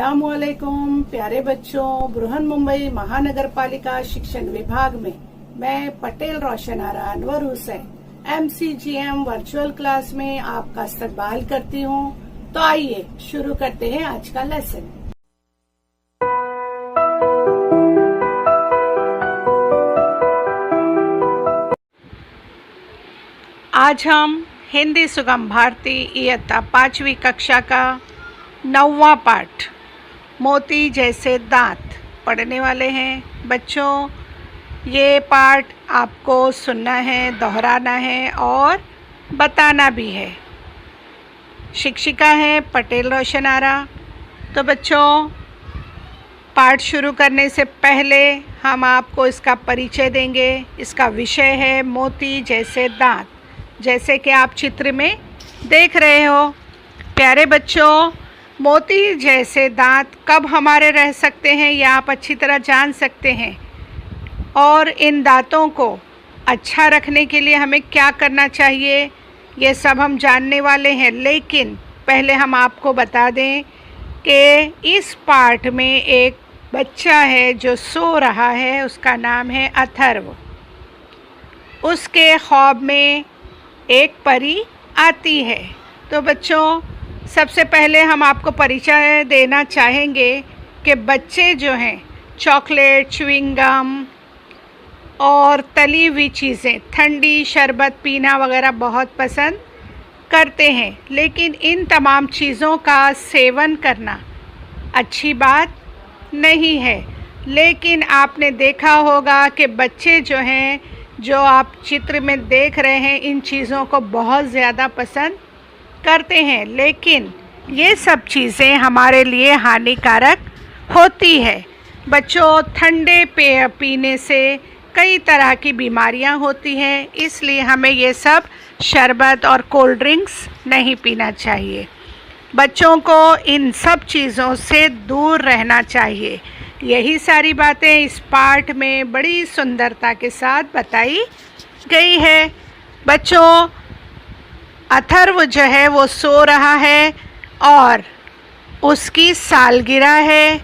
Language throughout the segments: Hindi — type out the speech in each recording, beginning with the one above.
अस्सलामुअलैकुम प्यारे बच्चों, बृहन-मुंबई महानगर पालिका शिक्षण विभाग में मैं Patel Roshan Ara Anwar Hussain MCGM virtual class में आपका इस्तकबाल करती हूँ। तो आइए शुरू करते हैं आज का लेसन। आज हम हिंदी सुगम भारती इयत्ता 5वीं कक्षा का 9वां पाठ मोती जैसे दांत पढ़ने वाले हैं। बच्चों, ये पाठ आपको सुनना है, दोहराना है और बताना भी है। शिक्षिका है पटेल रोशन आरा। तो बच्चों, पाठ शुरू करने से पहले हम आपको इसका परिचय देंगे। इसका विषय है मोती जैसे दांत, जैसे कि आप चित्र में देख रहे हो। प्यारे बच्चों, मोती जैसे दांत कब हमारे रह सकते हैं ये आप अच्छी तरह जान सकते हैं। और इन दांतों को अच्छा रखने के लिए हमें क्या करना चाहिए ये सब हम जानने वाले हैं। लेकिन पहले हम आपको बता दें कि इस पाठ में एक बच्चा है जो सो रहा है, उसका नाम है अथर्व। उसके ख्वाब में एक परी आती है। तो बच्चों, सबसे पहले हम आपको परिचय देना चाहेंगे कि बच्चे जो हैं चॉकलेट, च्युइंग गम और तली हुई चीज़ें, ठंडी शरबत पीना वगैरह बहुत पसंद करते हैं। लेकिन इन तमाम चीज़ों का सेवन करना अच्छी बात नहीं है। लेकिन आपने देखा होगा कि बच्चे जो हैं, जो आप चित्र में देख रहे हैं, इन चीज़ों को बहुत ज़्यादा पसंद करते हैं। लेकिन ये सब चीज़ें हमारे लिए हानिकारक होती है। बच्चों, ठंडे पेय पीने से कई तरह की बीमारियां होती हैं, इसलिए हमें ये सब शरबत और कोल्ड ड्रिंक्स नहीं पीना चाहिए। बच्चों को इन सब चीज़ों से दूर रहना चाहिए। यही सारी बातें इस पाठ में बड़ी सुंदरता के साथ बताई गई है। बच्चों, अथर्व जो है वो सो रहा है और उसकी सालगिरह है।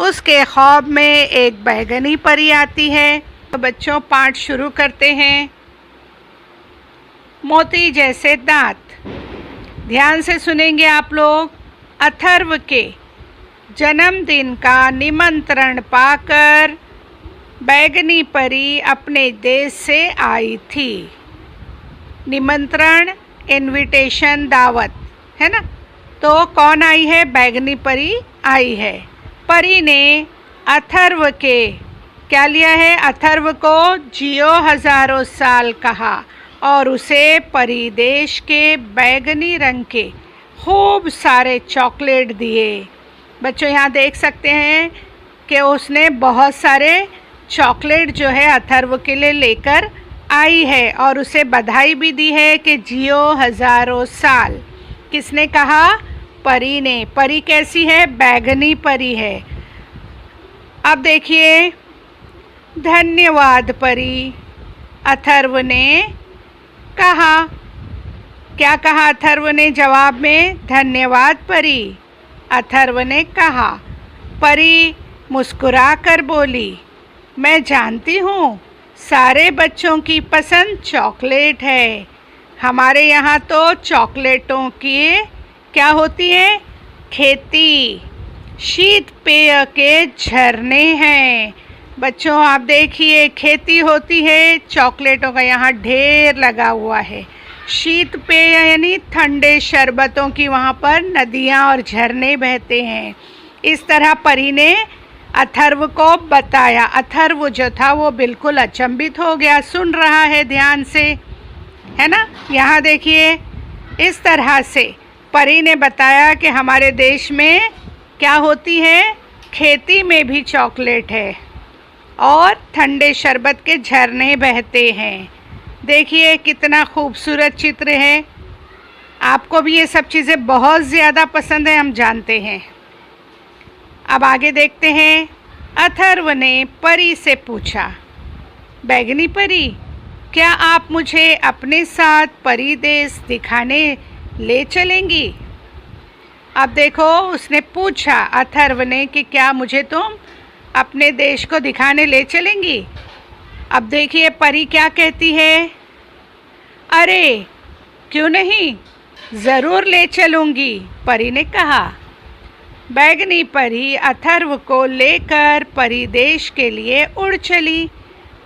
उसके ख्वाब में एक बैगनी परी आती है। तो बच्चों, पाठ शुरू करते हैं। मोती जैसे दांत, ध्यान से सुनेंगे आप लोग। अथर्व के जन्मदिन का निमंत्रण पाकर बैगनी परी अपने देश से आई थी। निमंत्रण, इनविटेशन, दावत है ना। तो कौन आई है? बैगनी परी आई है। परी ने अथर्व के क्या लिया है? अथर्व को जियो हजारों साल कहा और उसे परी देश के बैगनी रंग के खूब सारे चॉकलेट दिए। बच्चों, यहाँ देख सकते हैं कि उसने बहुत सारे चॉकलेट जो है अथर्व के लिए लेकर आई है और उसे बधाई भी दी है कि जियो हजारों साल। किसने कहा? परी ने। परी कैसी है? बैगनी परी है। अब देखिए, धन्यवाद परी, अथर्व ने कहा। क्या कहा अथर्व ने जवाब में? धन्यवाद परी, अथर्व ने कहा। परी मुस्कुरा कर बोली, मैं जानती हूँ सारे बच्चों की पसंद चॉकलेट है। हमारे यहाँ तो चॉकलेटों की क्या होती है? खेती। शीत पेय के झरने हैं। बच्चों, आप देखिए, खेती होती है, चॉकलेटों का यहाँ ढेर लगा हुआ है। शीत पेय यानी ठंडे शरबतों की वहाँ पर नदियाँ और झरने बहते हैं। इस तरह परी ने अथर्व को बताया। अथर्व जो था वो बिल्कुल अचंभित हो गया, सुन रहा है ध्यान से, है ना। यहाँ देखिए, इस तरह से परी ने बताया कि हमारे देश में क्या होती है? खेती में भी चॉकलेट है और ठंडे शरबत के झरने बहते हैं। देखिए कितना खूबसूरत चित्र है। आपको भी ये सब चीज़ें बहुत ज़्यादा पसंद है, हम जानते हैं। अब आगे देखते हैं। अथर्व ने परी से पूछा, बैगनी परी, क्या आप मुझे अपने साथ परी देश दिखाने ले चलेंगी? अब देखो, उसने पूछा अथर्व ने कि क्या मुझे तुम अपने देश को दिखाने ले चलेंगी। अब देखिए परी क्या कहती है। अरे क्यों नहीं, ज़रूर ले चलूँगी, परी ने कहा। बैगनी परी अथर्व को लेकर परिदेश के लिए उड़ चली।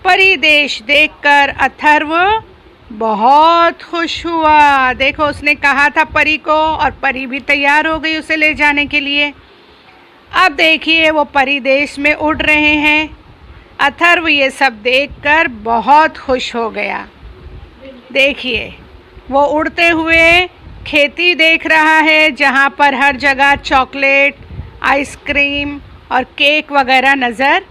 परिदेश देखकर अथर्व बहुत खुश हुआ। देखो, उसने कहा था परी को, और परी भी तैयार हो गई उसे ले जाने के लिए। अब देखिए वो परिदेश में उड़ रहे हैं। अथर्व ये सब देखकर बहुत खुश हो गया। देखिए वो उड़ते हुए खेती देख रहा है, जहाँ पर हर जगह चॉकलेट, आइसक्रीम और केक वगैरह नज़र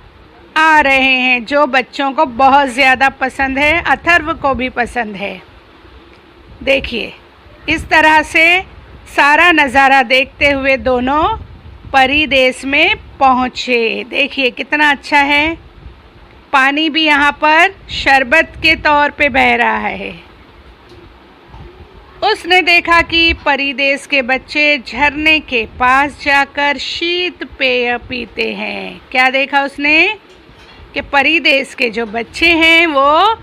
आ रहे हैं, जो बच्चों को बहुत ज़्यादा पसंद है, अथर्व को भी पसंद है। देखिए इस तरह से सारा नज़ारा देखते हुए दोनों परिदेश में पहुँचे। देखिए कितना अच्छा है। पानी भी यहाँ पर शरबत के तौर पे बह रहा है। उसने देखा कि परिदेश के बच्चे झरने के पास जाकर शीत पेय पीते हैं। क्या देखा उसने कि परिदेश के जो बच्चे हैं वो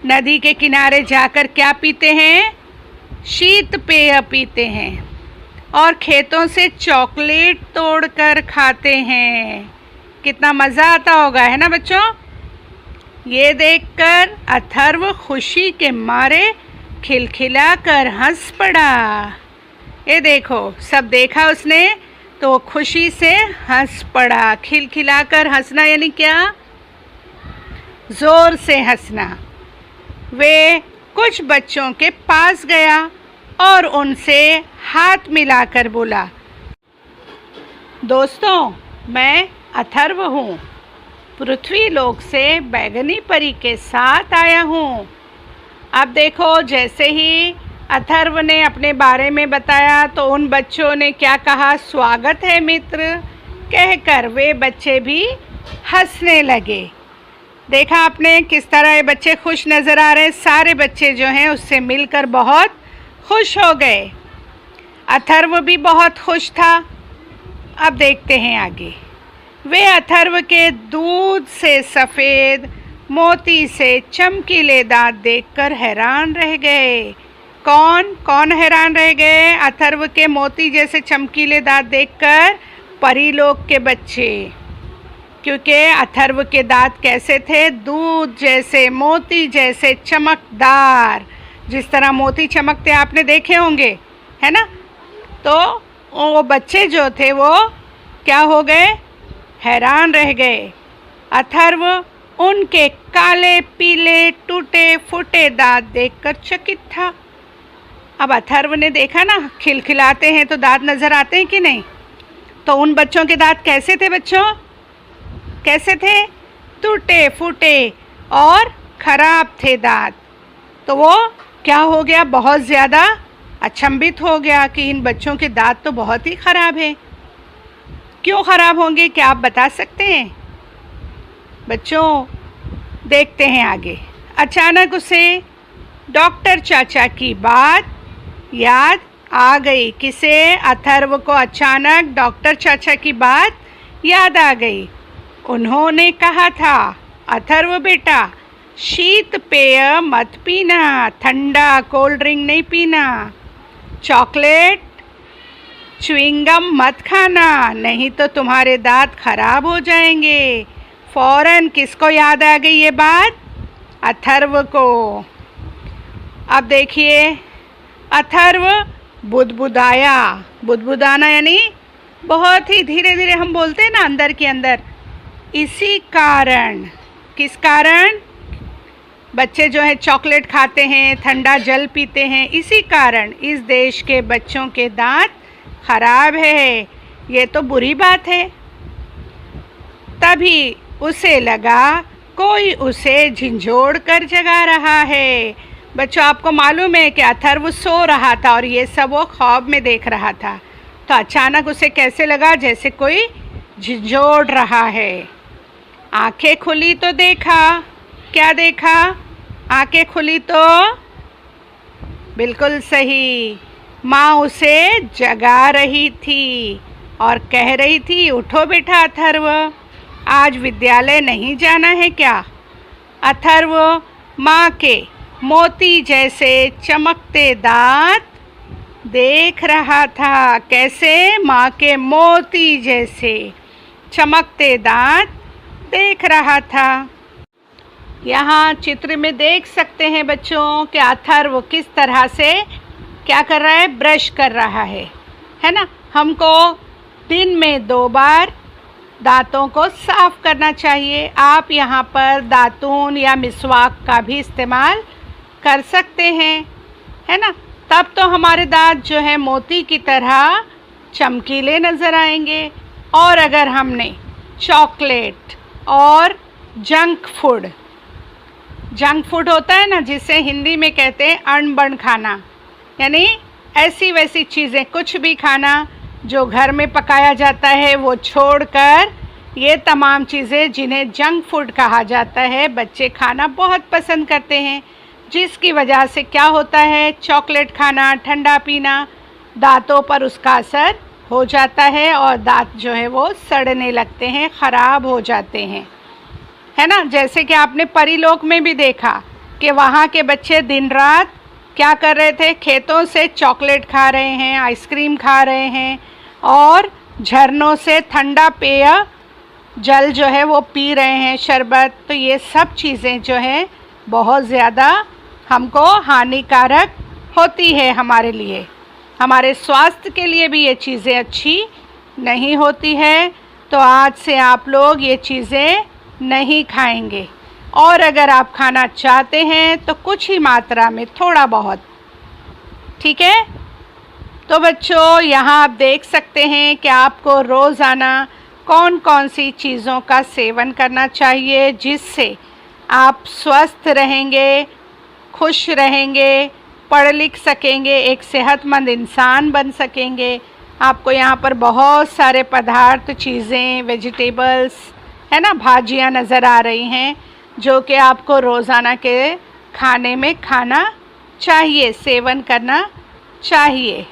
नदी के किनारे जाकर क्या पीते हैं, शीत पेय पीते हैं, और खेतों से चॉकलेट तोड़कर खाते हैं। कितना मज़ा आता होगा, है ना बच्चों। ये देखकर अथर्व खुशी के मारे खिलखिलाकर हंस पड़ा। ये देखो, सब देखा उसने तो वो खुशी से हंस पड़ा। खिलखिलाकर हंसना यानी क्या, ज़ोर से हंसना। वे कुछ बच्चों के पास गया और उनसे हाथ मिलाकर बोला, दोस्तों मैं अथर्व हूँ, पृथ्वी लोक से बैगनी परी के साथ आया हूँ। अब देखो, जैसे ही अथर्व ने अपने बारे में बताया तो उन बच्चों ने क्या कहा, स्वागत है मित्र, कहकर वे बच्चे भी हंसने लगे। देखा आपने किस तरह ये बच्चे खुश नज़र आ रहे हैं। सारे बच्चे जो हैं उससे मिलकर बहुत खुश हो गए। अथर्व भी बहुत खुश था। अब देखते हैं आगे। वे अथर्व के दूध से सफ़ेद, मोती से चमकीले दांत देखकर हैरान रह गए। कौन कौन हैरान रह गए अथर्व के मोती जैसे चमकीले दांत देखकर? परीलोक के बच्चे, क्योंकि अथर्व के दांत कैसे थे, दूध जैसे, मोती जैसे चमकदार। जिस तरह मोती चमकते आपने देखे होंगे, है ना। तो वो बच्चे जो थे वो क्या हो गए, हैरान रह गए। अथर्व उनके काले पीले टूटे फूटे दांत देखकर चकित था। अब अथर्व ने देखा ना, खिलखिलाते हैं तो दांत नज़र आते हैं कि नहीं। तो उन बच्चों के दांत कैसे थे बच्चों, कैसे थे, टूटे फूटे और ख़राब थे दांत। तो वो क्या हो गया, बहुत ज़्यादा अचंभित हो गया कि इन बच्चों के दांत तो बहुत ही ख़राब है। क्यों ख़राब होंगे, क्या आप बता सकते हैं बच्चों? देखते हैं आगे। अचानक उसे डॉक्टर चाचा की बात याद आ गई। किसे, अथर्व को अचानक डॉक्टर चाचा की बात याद आ गई। उन्होंने कहा था, अथर्व बेटा शीत पेय मत पीना, ठंडा कोल्ड ड्रिंक नहीं पीना, चॉकलेट च्युइंगम मत खाना, नहीं तो तुम्हारे दांत खराब हो जाएंगे। फौरन किसको याद आ गई ये बात, अथर्व को। अब देखिए अथर्व बुदबुदाया। बुदबुदाना यानी बहुत ही धीरे धीरे हम बोलते हैं ना, अंदर के अंदर। इसी कारण, किस कारण, बच्चे जो है चॉकलेट खाते हैं, ठंडा जल पीते हैं, इसी कारण इस देश के बच्चों के दांत खराब है। ये तो बुरी बात है। तभी उसे लगा कोई उसे झिंझोड़ कर जगा रहा है। बच्चों आपको मालूम है कि अथर्व सो रहा था और ये सब वो ख्वाब में देख रहा था। तो अचानक उसे कैसे लगा जैसे कोई झिंझोड़ रहा है। आंखें खुली तो देखा, क्या देखा, आंखें खुली तो बिल्कुल सही, माँ उसे जगा रही थी और कह रही थी, उठो बेटा अथर्व, आज विद्यालय नहीं जाना है क्या? अथर्व माँ के मोती जैसे चमकते दांत देख रहा था। कैसे? माँ के मोती जैसे चमकते दांत देख रहा था। यहाँ चित्र में देख सकते हैं बच्चों कि अथर्व किस तरह से क्या कर रहा है, ब्रश कर रहा है ना। हमको दिन में 2 बार दांतों को साफ करना चाहिए। आप यहाँ पर दातून या मिसवाक का भी इस्तेमाल कर सकते हैं, है ना। तब तो हमारे दांत जो है मोती की तरह चमकीले नज़र आएंगे। और अगर हमने चॉकलेट और जंक फूड होता है ना, जिसे हिंदी में कहते हैं अनबन खाना, यानी ऐसी वैसी चीज़ें, कुछ भी खाना जो घर में पकाया जाता है वो छोड़कर ये तमाम चीज़ें जिन्हें जंक फूड कहा जाता है, बच्चे खाना बहुत पसंद करते हैं। जिसकी वजह से क्या होता है, चॉकलेट खाना, ठंडा पीना, दांतों पर उसका असर हो जाता है और दांत जो है वो सड़ने लगते हैं, ख़राब हो जाते हैं, है ना। जैसे कि आपने परीलोक में भी देखा कि वहाँ के बच्चे दिन रात क्या कर रहे थे, खेतों से चॉकलेट खा रहे हैं, आइसक्रीम खा रहे हैं और झरनों से ठंडा पेय जल जो है वो पी रहे हैं, शरबत। तो ये सब चीज़ें जो है बहुत ज़्यादा हमको हानिकारक होती है हमारे लिए, हमारे स्वास्थ्य के लिए भी ये चीज़ें अच्छी नहीं होती है। तो आज से आप लोग ये चीज़ें नहीं खाएंगे और अगर आप खाना चाहते हैं तो कुछ ही मात्रा में, थोड़ा बहुत, ठीक है। तो बच्चों यहाँ आप देख सकते हैं कि आपको रोज़ाना कौन कौन सी चीज़ों का सेवन करना चाहिए जिससे आप स्वस्थ रहेंगे, खुश रहेंगे, पढ़ लिख सकेंगे, एक सेहतमंद इंसान बन सकेंगे। आपको यहाँ पर बहुत सारे पदार्थ, चीज़ें, वेजिटेबल्स, है ना, भाजियाँ नज़र आ रही हैं जो कि आपको रोज़ाना के खाने में खाना चाहिए, सेवन करना चाहिए।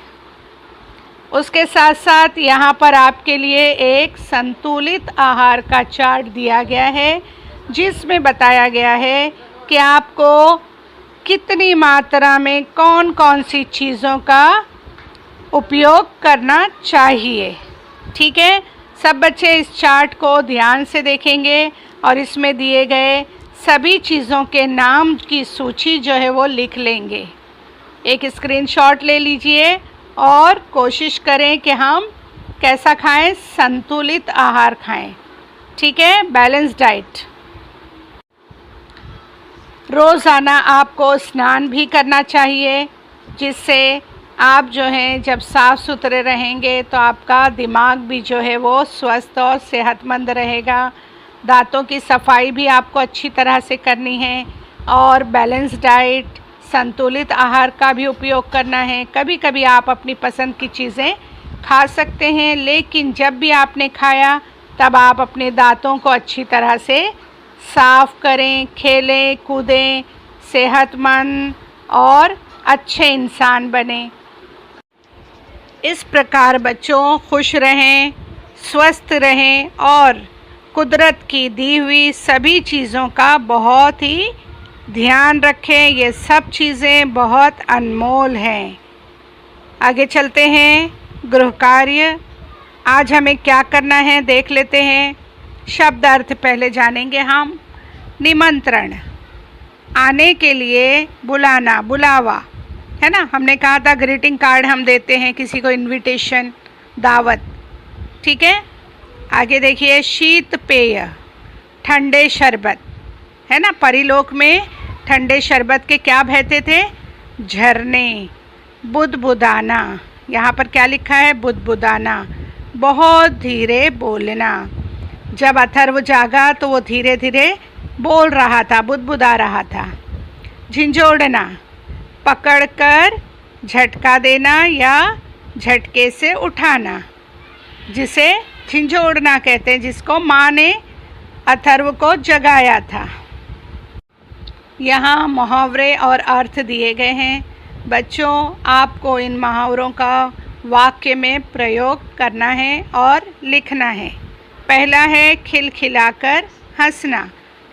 उसके साथ साथ यहाँ पर आपके लिए एक संतुलित आहार का चार्ट दिया गया है जिसमें बताया गया है कि आपको कितनी मात्रा में कौन कौन सी चीज़ों का उपयोग करना चाहिए, ठीक है। सब बच्चे इस चार्ट को ध्यान से देखेंगे और इसमें दिए गए सभी चीज़ों के नाम की सूची जो है वो लिख लेंगे। एक स्क्रीनशॉट ले लीजिए और कोशिश करें कि हम कैसा खाएं, संतुलित आहार खाएं, ठीक है, बैलेंस डाइट। रोज़ाना आपको स्नान भी करना चाहिए जिससे आप जो हैं जब साफ़ सुथरे रहेंगे तो आपका दिमाग भी जो है वो स्वस्थ और सेहतमंद रहेगा। दांतों की सफाई भी आपको अच्छी तरह से करनी है और बैलेंस डाइट, संतुलित आहार का भी उपयोग करना है। कभी कभी आप अपनी पसंद की चीज़ें खा सकते हैं, लेकिन जब भी आपने खाया तब आप अपने दांतों को अच्छी तरह से साफ़ करें, खेलें कूदें, सेहतमंद और अच्छे इंसान बने। इस प्रकार बच्चों खुश रहें, स्वस्थ रहें और कुदरत की दी हुई सभी चीज़ों का बहुत ही ध्यान रखें। ये सब चीज़ें बहुत अनमोल हैं। आगे चलते हैं, गृह कार्य। आज हमें क्या करना है देख लेते हैं। शब्द अर्थ पहले जानेंगे हम। निमंत्रण, आने के लिए बुलाना, बुलावा, है ना। हमने कहा था ग्रीटिंग कार्ड हम देते हैं किसी को, इनविटेशन, दावत, ठीक है। आगे देखिए, शीत पेय, ठंडे शरबत, है ना। परिलोक में ठंडे शरबत के क्या बहते थे, झरने। बुदबुदाना, यहाँ पर क्या लिखा है, बुदबुदाना, बहुत धीरे बोलना। जब अथर्व जागा तो वो धीरे धीरे बोल रहा था, बुदबुदा रहा था। झिंझोड़ना, पकड़कर झटका देना या झटके से उठाना, जिसे झिंझोड़ना कहते हैं, जिसको माँ ने अथर्व को जगाया था। यहाँ मुहावरे और अर्थ दिए गए हैं। बच्चों, आपको इन मुहावरों का वाक्य में प्रयोग करना है और लिखना है। पहला है खिलखिलाकर हंसना,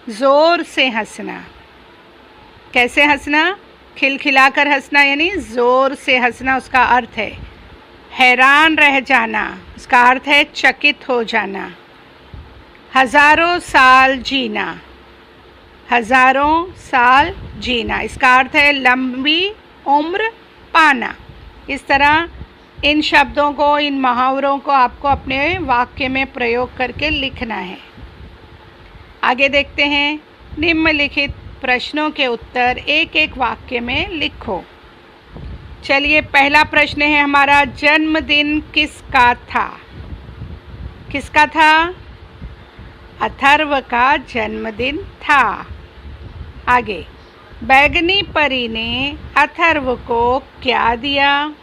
ज़ोर से हंसना। कैसे हंसना? खिलखिलाकर हंसना यानी ज़ोर से हंसना। उसका अर्थ है हैरान रह जाना, उसका अर्थ है चकित हो जाना। हज़ारों साल जीना, हज़ारों साल जीना, इसका अर्थ है लंबी उम्र पाना। इस तरह इन शब्दों को, इन मुहावरों को आपको अपने वाक्य में प्रयोग करके लिखना है। आगे देखते हैं। निम्नलिखित प्रश्नों के उत्तर एक एक वाक्य में लिखो। चलिए, पहला प्रश्न है हमारा, जन्मदिन किसका था? किसका था? अथर्व का जन्मदिन था। आगे, बैगनी परी ने अथर्व को क्या दिया?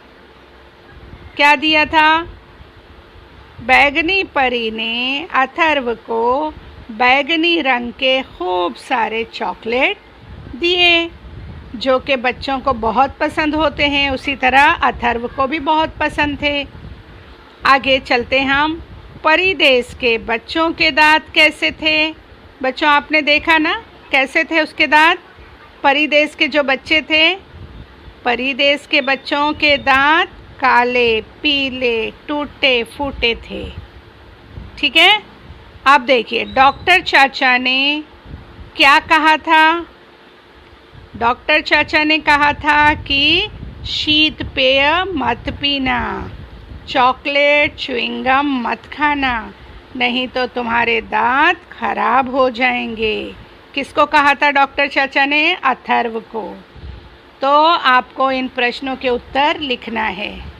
क्या दिया था? बैगनी परी ने अथर्व को बैगनी रंग के खूब सारे चॉकलेट दिए, जो कि बच्चों को बहुत पसंद होते हैं। उसी तरह अथर्व को भी बहुत पसंद थे। आगे चलते हम। परिदेश के बच्चों के दांत कैसे थे? बच्चों, आपने देखा ना कैसे थे उसके दांत? परिदेश के जो बच्चे थे, परिदेश के बच्चों के दांत काले, पीले, टूटे फूटे थे। ठीक है। अब देखिए, डॉक्टर चाचा ने क्या कहा था? डॉक्टर चाचा ने कहा था कि शीत पेय मत पीना, चॉकलेट च्युइंगम मत खाना, नहीं तो तुम्हारे दांत खराब हो जाएंगे। किसको कहा था डॉक्टर चाचा ने? अथर्व को। तो आपको इन प्रश्नों के उत्तर लिखना है।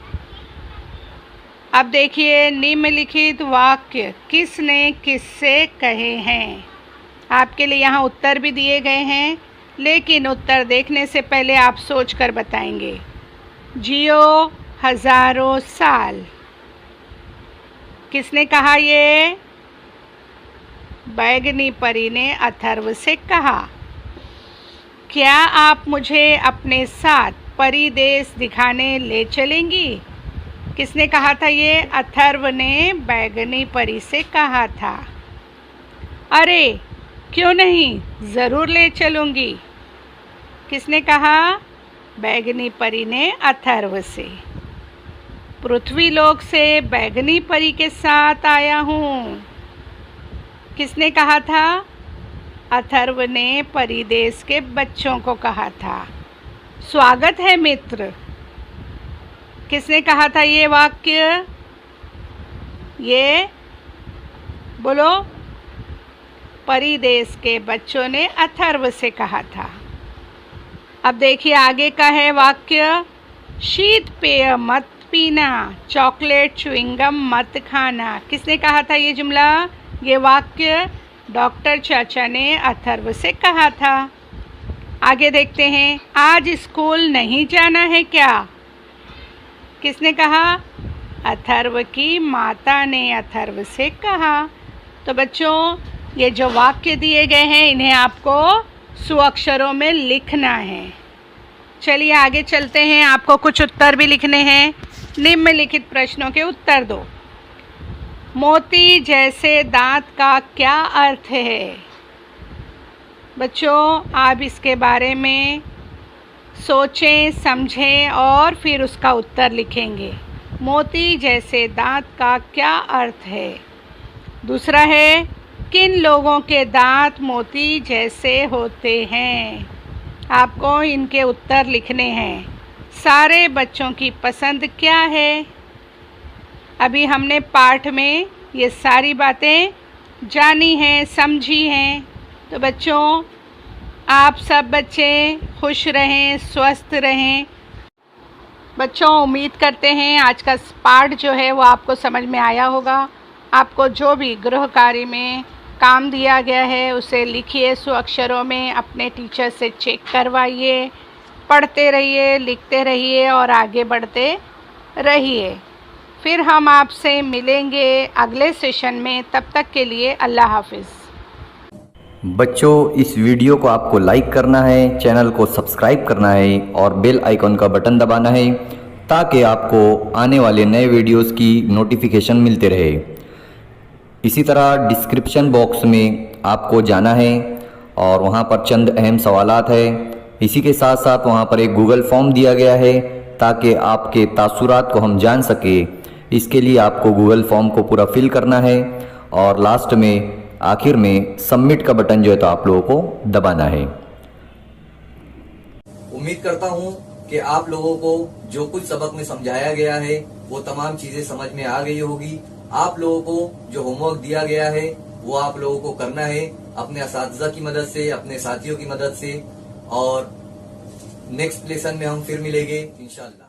अब देखिए, निम्नलिखित वाक्य किसने किससे कहे हैं? आपके लिए यहाँ उत्तर भी दिए गए हैं, लेकिन उत्तर देखने से पहले आप सोच कर बताएंगे। जियो हजारों साल, किसने कहा ये? बैगनी परी ने अथर्व से कहा। क्या आप मुझे अपने साथ परिदेश दिखाने ले चलेंगी? किसने कहा था ये? अथर्व ने बैगनी परी से कहा था। अरे क्यों नहीं, ज़रूर ले चलूँगी। किसने कहा? बैगनी परी ने अथर्व से। पृथ्वीलोक से बैगनी परी के साथ आया हूँ, किसने कहा था? अथर्व ने परिदेश के बच्चों को कहा था। स्वागत है मित्र, किसने कहा था ये वाक्य? ये बोलो। परिदेश के बच्चों ने अथर्व से कहा था। अब देखिए आगे का है वाक्य, शीत पेय मत पीना, चॉकलेट च्युइंगम मत खाना। किसने कहा था ये जुमला, ये वाक्य? डॉक्टर चाचा ने अथर्व से कहा था। आगे देखते हैं। आज स्कूल नहीं जाना है क्या? किसने कहा? अथर्व की माता ने अथर्व से कहा। तो बच्चों, ये जो वाक्य दिए गए हैं इन्हें आपको सुअक्षरों में लिखना है। चलिए आगे चलते हैं, आपको कुछ उत्तर भी लिखने हैं। निम्नलिखित प्रश्नों के उत्तर दो। मोती जैसे दांत का क्या अर्थ है? बच्चों, आप इसके बारे में सोचें, समझें और फिर उसका उत्तर लिखेंगे। मोती जैसे दांत का क्या अर्थ है? दूसरा है, किन लोगों के दांत मोती जैसे होते हैं? आपको इनके उत्तर लिखने हैं। सारे बच्चों की पसंद क्या है? अभी हमने पाठ में ये सारी बातें जानी हैं, समझी हैं। तो बच्चों, आप सब बच्चे खुश रहें, स्वस्थ रहें। बच्चों, उम्मीद करते हैं आज का पाठ जो है वो आपको समझ में आया होगा। आपको जो भी गृह कार्य में काम दिया गया है उसे लिखिए सुअक्षरों में, अपने टीचर से चेक करवाइए, पढ़ते रहिए, लिखते रहिए और आगे बढ़ते रहिए। फिर हम आपसे मिलेंगे अगले सेशन में। तब तक के लिए अल्लाह हाफिज़। बच्चों, इस वीडियो को आपको लाइक करना है, चैनल को सब्सक्राइब करना है और बेल आइकॉन का बटन दबाना है ताकि आपको आने वाले नए वीडियोस की नोटिफिकेशन मिलते रहे। इसी तरह डिस्क्रिप्शन बॉक्स में आपको जाना है और वहाँ पर चंद अहम सवालात है। इसी के साथ साथ वहाँ पर एक गूगल फॉर्म दिया गया है ताकि आपके तासुरात को हम जान सके। इसके लिए आपको गूगल फॉर्म को पूरा फिल करना है और लास्ट में आखिर में सबमिट का बटन जो है तो आप लोगों को दबाना है। उम्मीद करता हूँ कि आप लोगों को जो कुछ सबक में समझाया गया है वो तमाम चीजें समझ में आ गई होगी। आप लोगों को जो होमवर्क दिया गया है वो आप लोगों को करना है अपने असातिज़ा की मदद से, अपने साथियों की मदद से। और नेक्स्ट लेसन में हम फिर मिलेंगे इंशाअल्लाह।